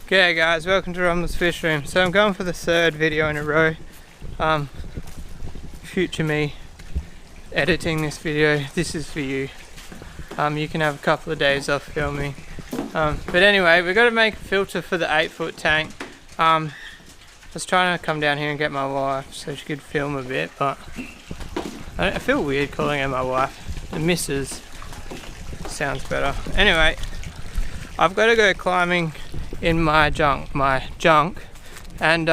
Okay guys, welcome to Rumbles Fish Room. So I'm going for the third video in a row. Future me editing this video, this is for you. You can have a couple of days off filming. But anyway, we've got to make a filter for the 8-foot tank. I was trying to come down here and get my wife so she could film a bit, but I feel weird calling her my wife. The missus sounds better. Anyway, I've got to go climbing in my junk, and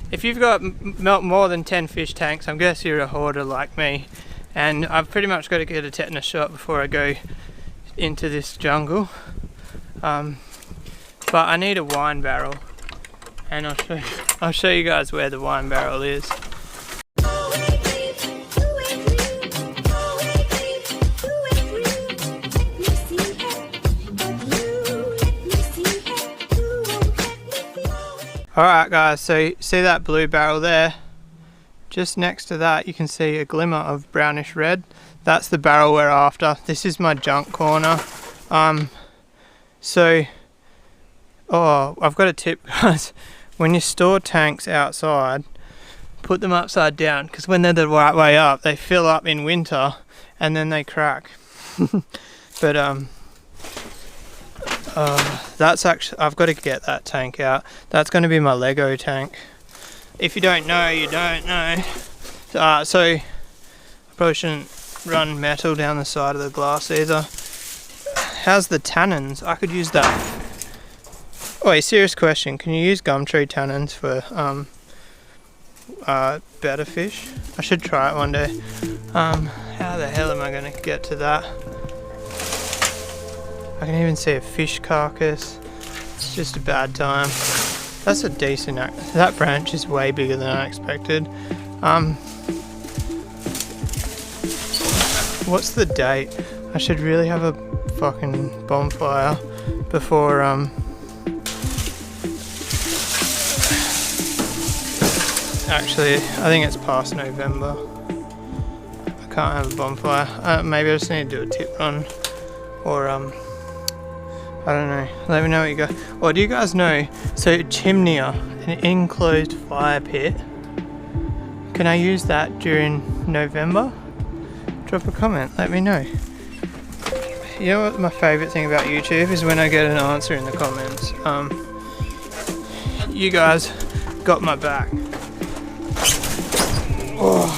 if you've got more than 10 fish tanks, I guess you're a hoarder like me, and I've pretty much got to get a tetanus shot before I go into this jungle. But I need a wine barrel, and I'll show you guys where the wine barrel is. Alright guys, so see that blue barrel there? Just next to that you can see a glimmer of brownish red. That's the barrel we're after. This is my junk corner. I've got a tip guys. When you store tanks outside, put them upside down, because when they're the right way up, they fill up in winter and then they crack. But that's actually, I've got to get that tank out. That's going to be my Lego tank. If you don't know, you don't know. So I probably shouldn't run metal down the side of the glass either. How's the tannins? I could use that. Oh, wait, serious question. Can you use Gumtree tannins for better fish? I should try it one day. How the hell am I going to get to that? I can even see a fish carcass. It's just a bad time. That's a decent that branch is way bigger than I expected. What's the date? I should really have a fucking bonfire before actually I think it's past November. I can't have a bonfire. Maybe I just need to do a tip run, or I don't know, let me know what you got. Or do you guys know, so chimney, an enclosed fire pit, can I use that during November? Drop a comment, let me know. You know what my favourite thing about YouTube is when I get an answer in the comments. You guys got my back. Oh.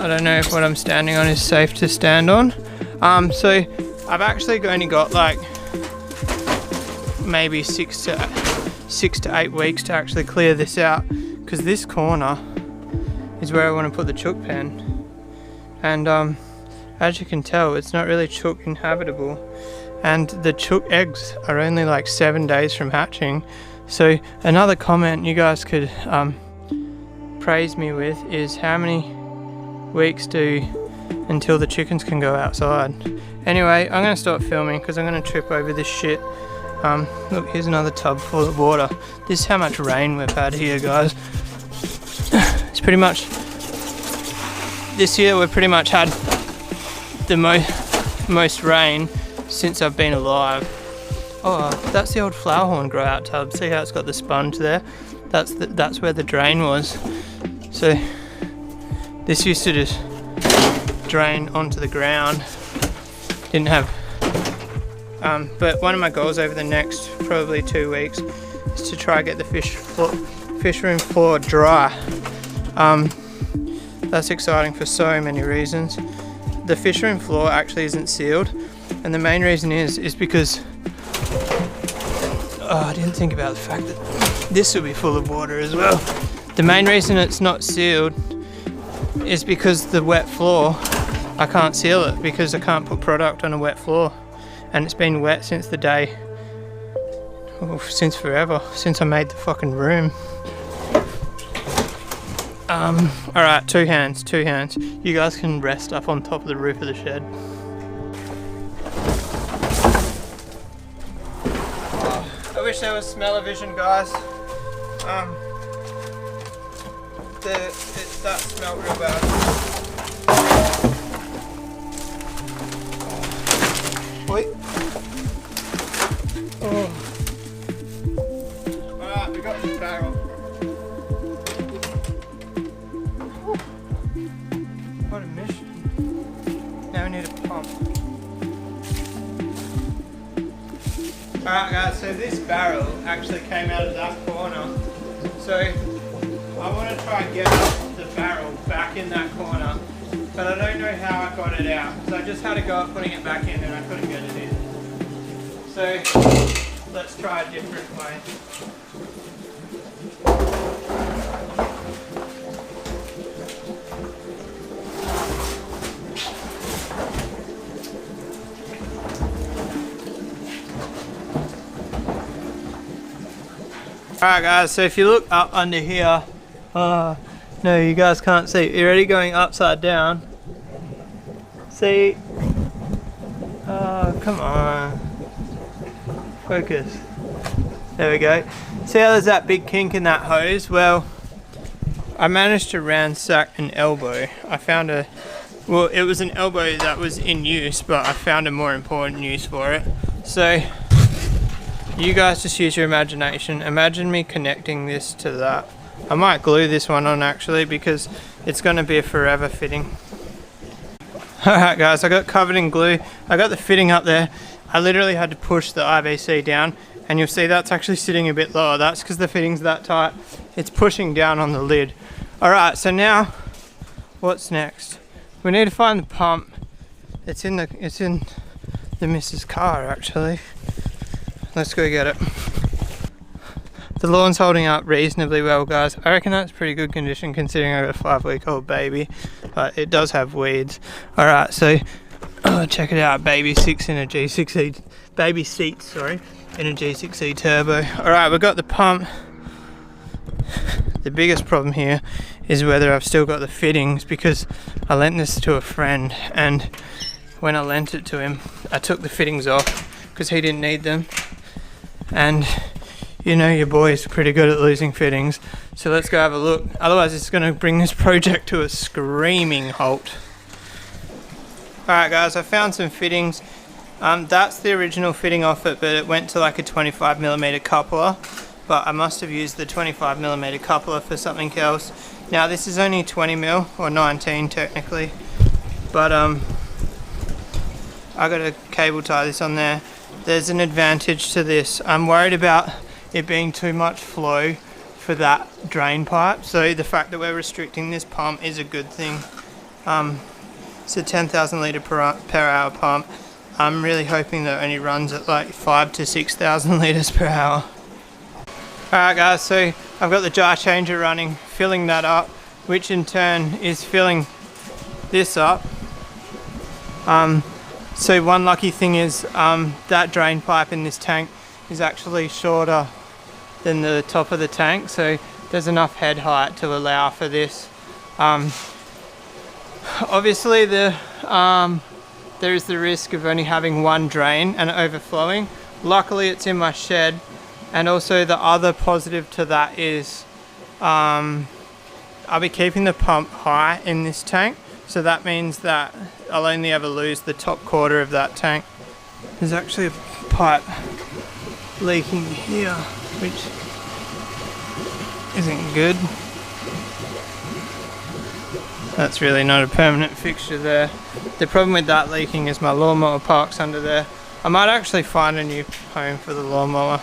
I don't know if what I'm standing on is safe to stand on. So I've actually only got like maybe 6 to 8 weeks to actually clear this out, because this corner is where I want to put the chook pen, and as you can tell, it's not really chook inhabitable, and the chook eggs are only like 7 days from hatching. So another comment you guys could praise me with is how many weeks until the chickens can go outside. Anyway, I'm going to start filming because I'm going to trip over this shit. Look, here's another tub full of water. This is how much rain we've had here, guys. It's pretty much, this year we've pretty much had the most rain since I've been alive. Oh, that's the old flower horn grow out tub. See how it's got the sponge there? That's where the drain was. So this used to just drain onto the ground. Didn't have but one of my goals over the next probably 2 weeks is to try get the fish room floor dry. That's exciting for so many reasons. The fish room floor actually isn't sealed, and the main reason is because I didn't think about the fact that this will be full of water as well. The main reason it's not sealed is because the wet floor, I can't seal it because I can't put product on a wet floor, and it's been wet since the day, since forever, since I made the fucking room. Alright, two hands. You guys can rest up on top of the roof of the shed. I wish there was smell-o-vision, guys. That smelled real bad. Wait. Oh. drop this barrel. What a mission. Now we need a pump. Alright guys, so this barrel actually came out of that corner. So I want to try and get the barrel back in that corner, but I don't know how I got it out. So I just had to go up putting it back in and I couldn't get it in. So let's try a different way. Alright guys, so if you look up under here, no you guys can't see, you're already going upside down. See? Oh, come on. Focus. There we go. See how there's that big kink in that hose? Well, I managed to ransack an elbow. I found well, it was an elbow that was in use, but I found a more important use for it. So, you guys just use your imagination. Imagine me connecting this to that. I might glue this one on actually because it's going to be a forever fitting. Alright guys, I got covered in glue. I got the fitting up there. I literally had to push the IBC down and you'll see that's actually sitting a bit lower. That's because the fitting's that tight. It's pushing down on the lid. Alright, so now what's next? We need to find the pump. It's in the missus' car actually. Let's go get it. The lawn's holding up reasonably well guys. I reckon that's pretty good condition considering I got a 5-week-old baby, but it does have weeds. Alright, so check it out, baby 6 in a G6E, baby seats, sorry, in a G6E turbo. Alright, we've got the pump. The biggest problem here is whether I've still got the fittings because I lent this to a friend and when I lent it to him, I took the fittings off because he didn't need them. And you know your boy's pretty good at losing fittings, so let's go have a look. Otherwise it's going to bring this project to a screaming halt. Alright guys, I found some fittings. That's the original fitting off it, but it went to like a 25mm coupler, but I must have used the 25mm coupler for something else. Now this is only 20mm or 19 technically, but I got to cable tie this on there. There's an advantage to this. I'm worried about it being too much flow for that drain pipe, so the fact that we're restricting this pump is a good thing. It's a 10,000 litre per hour pump. I'm really hoping that it only runs at like 5,000 to 6,000 litres per hour. Alright guys, so I've got the jar changer running, filling that up, which in turn is filling this up. So one lucky thing is that drain pipe in this tank is actually shorter than the top of the tank, so there's enough head height to allow for this. Obviously there is the risk of only having one drain and overflowing. Luckily it's in my shed, and also the other positive to that is I'll be keeping the pump high in this tank, so that means that I'll only ever lose the top quarter of that tank. There's actually a pipe leaking here, which isn't good. That's really not a permanent fixture there. The problem with that leaking is my lawnmower parks under there. I might actually find a new home for the lawnmower.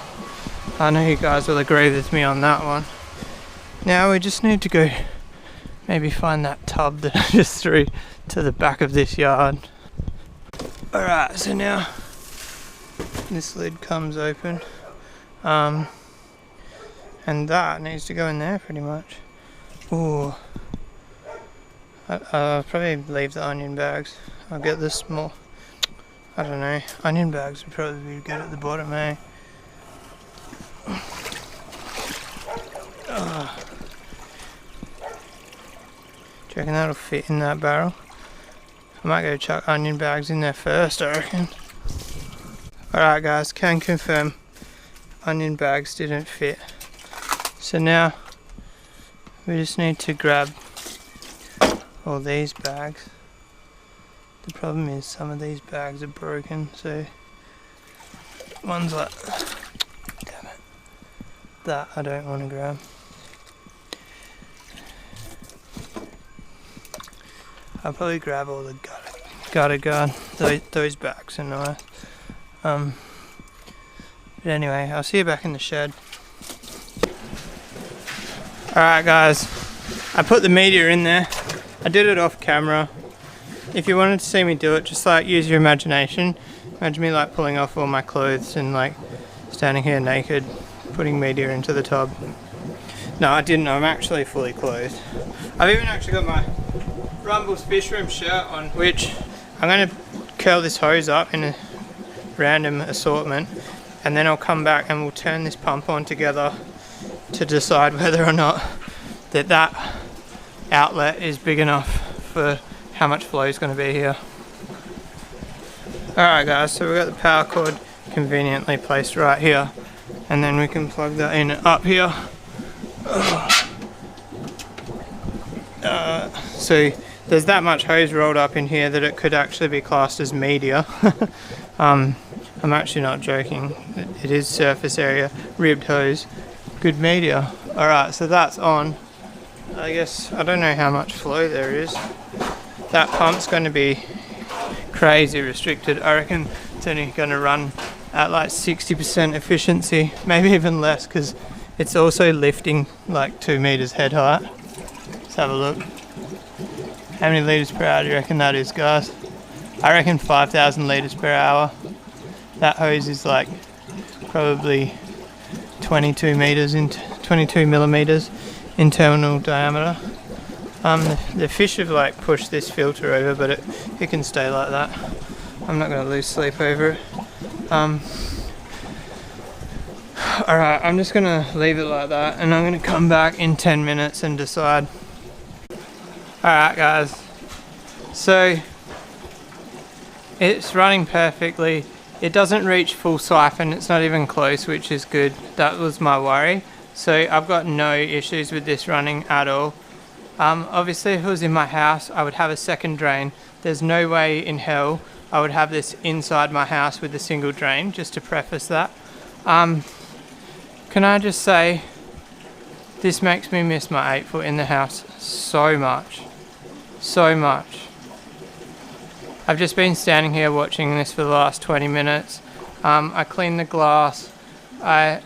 I know you guys will agree with me on that one. Now we just need to go maybe find that tub that I just threw to the back of this yard. Alright, so now this lid comes open, and that needs to go in there pretty much. Ooh, I'll probably leave the onion bags. I'll get the small, I don't know, onion bags would probably be good at the bottom, eh? Do you reckon that'll fit in that barrel? I might go chuck onion bags in there first, I reckon. Alright guys, can confirm onion bags didn't fit. So now we just need to grab all these bags. The problem is some of these bags are broken, so one's like, damn it, that I don't want to grab. I'll probably grab all the gutter guard. Those backs are nice. But anyway, I'll see you back in the shed. Alright guys, I put the media in there. I did it off camera. If you wanted to see me do it, just like use your imagination. Imagine me like pulling off all my clothes and like standing here naked, putting media into the tub. No, I didn't. I'm actually fully clothed. I've even actually got my Rumble's Fish Room shirt on, which I'm going to curl this hose up in a random assortment, and then I'll come back and we'll turn this pump on together to decide whether or not that outlet is big enough for how much flow is going to be here. Alright guys, so we've got the power cord conveniently placed right here, and then we can plug that in up here. So there's that much hose rolled up in here that it could actually be classed as media. I'm actually not joking, it is surface area ribbed hose, good media. Alright, so that's on. I guess I don't know how much flow there is. That pump's going to be crazy restricted. I reckon it's only going to run at like 60% efficiency, maybe even less, because it's also lifting like 2 meters head height. Let's have a look. How many liters per hour do you reckon that is, guys? I reckon 5,000 liters per hour. That hose is like probably 22 millimeters internal diameter. The fish have like pushed this filter over, but it can stay like that. I'm not going to lose sleep over it. Alright, I'm just going to leave it like that, and I'm going to come back in 10 minutes and decide. Alright guys, so it's running perfectly. It doesn't reach full siphon, it's not even close, which is good. That was my worry. So I've got no issues with this running at all. Obviously if it was in my house I would have a second drain. There's no way in hell I would have this inside my house with a single drain, just to preface that. Can I just say, this makes me miss my 8-foot in the house so much. So much. I've just been standing here watching this for the last 20 minutes. I cleaned the glass. I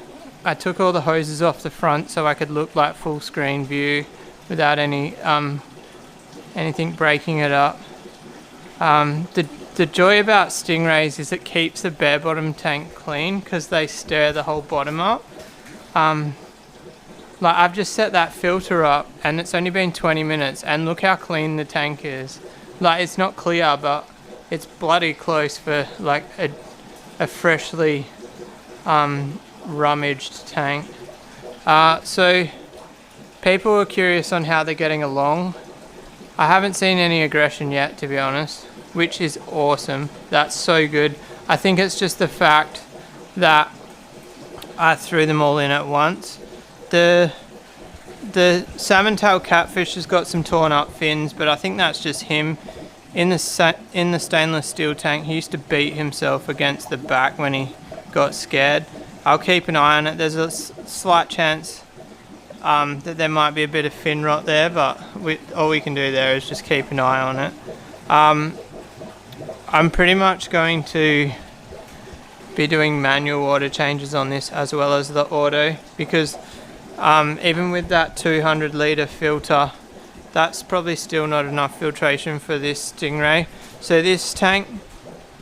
took all the hoses off the front so I could look like full screen view without anything breaking it up. The joy about stingrays is it keeps the bare bottom tank clean because they stir the whole bottom up. Like I've just set that filter up and it's only been 20 minutes and look how clean the tank is. Like it's not clear, but it's bloody close for like a freshly rummaged tank. So people are curious on how they're getting along. I haven't seen any aggression yet, to be honest, which is awesome. That's so good. I think it's just the fact that I threw them all in at once. The salmon tail catfish has got some torn up fins, but I think that's just him. In the stainless steel tank, he used to beat himself against the back when he got scared. I'll keep an eye on it. There's a slight chance that there might be a bit of fin rot there, but all we can do there is just keep an eye on it. I'm pretty much going to be doing manual water changes on this as well as the auto, because even with that 200 litre filter, that's probably still not enough filtration for this stingray. So this tank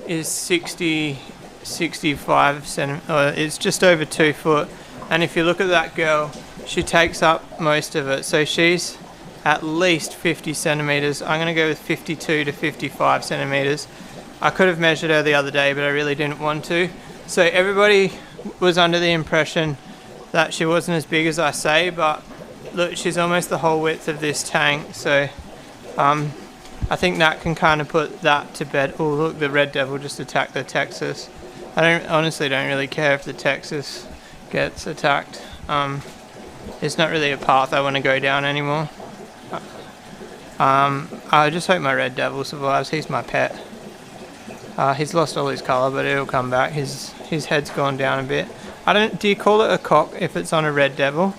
is 65 centimeters, it's just over 2 foot, and if you look at that girl, she takes up most of it, so she's at least 50 centimeters. I'm going to go with 52 to 55 centimeters. I could have measured her the other day, but I really didn't want to. So everybody was under the impression that she wasn't as big as I say, but look, she's almost the whole width of this tank, so I think that can kind of put that to bed. Oh look, the red devil just attacked the Texas. I honestly don't really care if the Texas gets attacked. It's not really a path I want to go down anymore. I just hope my red devil survives. He's my pet. He's lost all his colour, but it'll come back. His head's gone down a bit. do you call it a cock if it's on a red devil?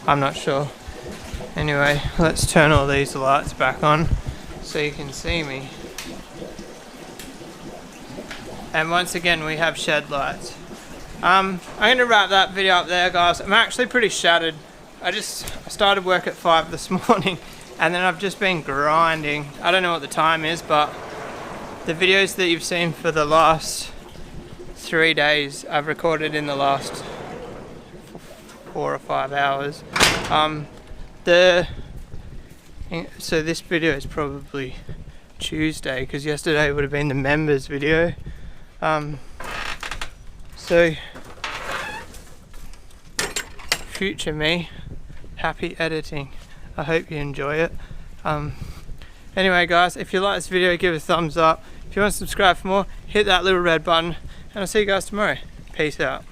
I'm not sure. Anyway, let's turn all these lights back on so you can see me. And once again we have shed lights. I'm going to wrap that video up there, guys. I'm actually pretty shattered. I started work at 5 this morning and then I've just been grinding. I don't know what the time is, but the videos that you've seen for the last 3 days I've recorded in the last 4 or 5 hours. So this video is probably Tuesday because yesterday would have been the members video. So future me, happy editing. I hope you enjoy it. Anyway guys, if you like this video, give it a thumbs up. If you want to subscribe for more, hit that little red button, and I'll see you guys tomorrow. Peace out.